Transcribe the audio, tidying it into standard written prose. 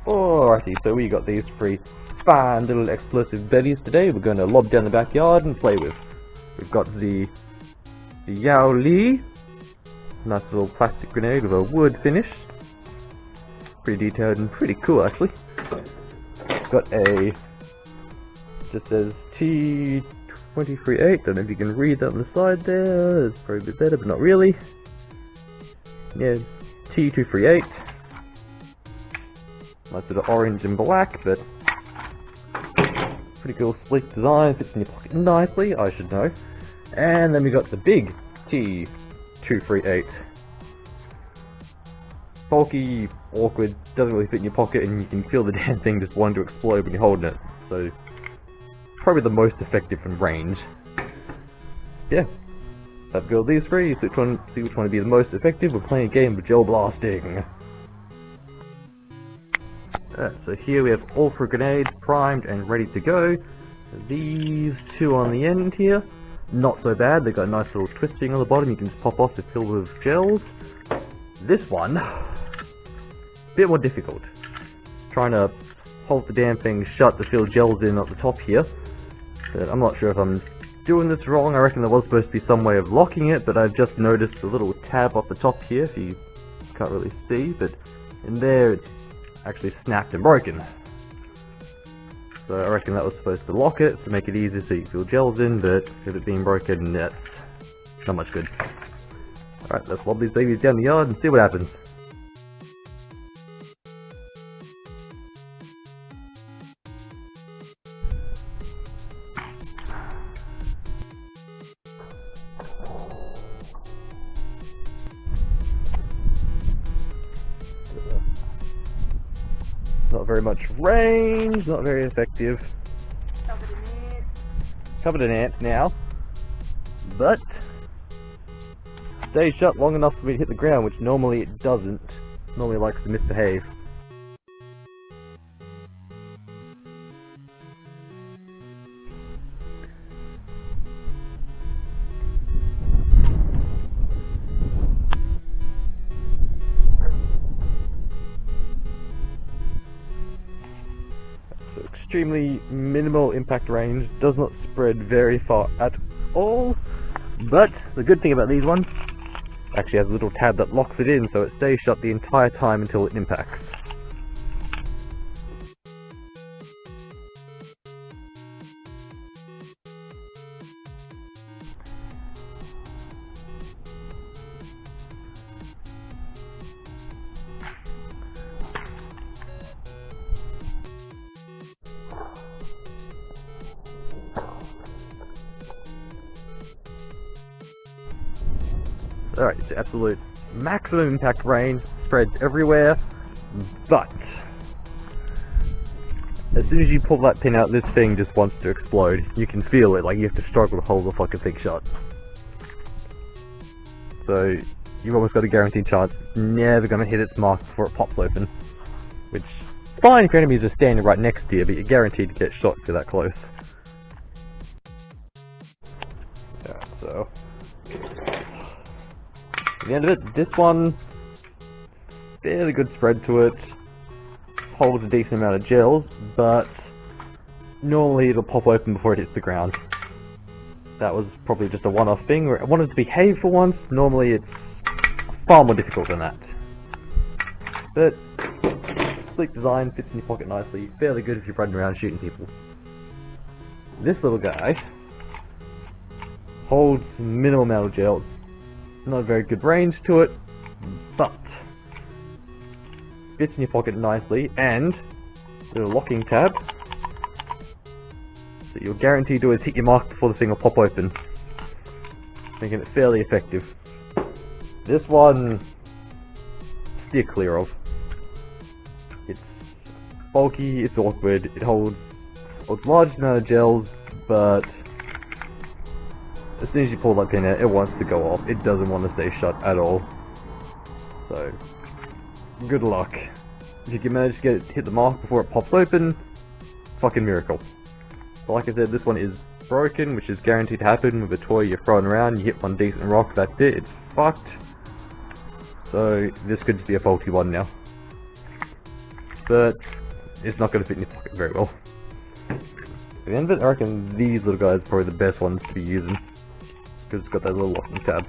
Alrighty, so we got these three fine little explosive betties today we're going to lob down the backyard and play with. We've got the Yao Li, nice little plastic grenade with a wood finish. Pretty detailed and pretty cool actually. Got a, just says T238, don't know if you can read that on the side there, it's probably a bit better but not really. Yeah, T238. Nice bit of orange and black, but pretty cool sleek design, fits in your pocket nicely, I should know. And then we got the big T238. Bulky, awkward, doesn't really fit in your pocket, and you can feel the damn thing just wanting to explode when you're holding it. So, probably the most effective in range. Yeah, I've got these three, see which one would be the most effective. We're playing a game of gel blasting. So here we have all three grenades primed and ready to go. These two on the end here, not so bad, they've got a nice little twisting on the bottom, you can just pop off to fill with gels. This one, a bit more difficult. Trying to hold the damn thing shut to fill gels in at the top here. But I'm not sure if I'm doing this wrong, I reckon there was supposed to be some way of locking it, but I've just noticed a little tab off the top here, if you can't really see, but in there it's actually snapped and broken. So I reckon that was supposed to lock it to make it easier so you can fill gels in, but with it being broken, that's not much good. Alright, let's lob these babies down the yard and see what happens. Not very much range, not very effective. Covered in ants now, but stays shut long enough for me to hit the ground, which normally it doesn't. Normally it likes to misbehave. Extremely minimal impact range, does not spread very far at all, but the good thing about these ones, actually has a little tab that locks it in so it stays shut the entire time until it impacts. Alright, it's absolute maximum impact range, spreads everywhere, but as soon as you pull that pin out, this thing just wants to explode. You can feel it, like you have to struggle to hold the fucking thing shut. So, you've almost got a guaranteed chance it's never going to hit its mark before it pops open. Which, is fine if your enemies are standing right next to you, but you're guaranteed to get shot if you're that close. Yeah, so at the end of it, this one, fairly good spread to it, holds a decent amount of gels, but normally it'll pop open before it hits the ground. That was probably just a one-off thing where I wanted to behave for once. Normally it's far more difficult than that. But sleek design, fits in your pocket nicely, fairly good if you're running around shooting people. This little guy holds minimal amount of gels. Not a very good range to it, but fits in your pocket nicely, and there's a locking tab, so you're guaranteed to always hit your mark before the thing will pop open, making it fairly effective. This one, steer clear of. It's bulky, it's awkward, it holds a large amount of gels, but as soon as you pull that pin out, it wants to go off. It doesn't want to stay shut at all. So, good luck. If you can manage to get it to hit the mark before it pops open, fucking miracle. But like I said, this one is broken, which is guaranteed to happen with a toy you're throwing around. You hit one decent rock, that's it, it's fucked. So, this could just be a faulty one now. but it's not going to fit in your pocket very well. At the end of it, I reckon these little guys are probably the best ones to be using, because it's got that little locking tab.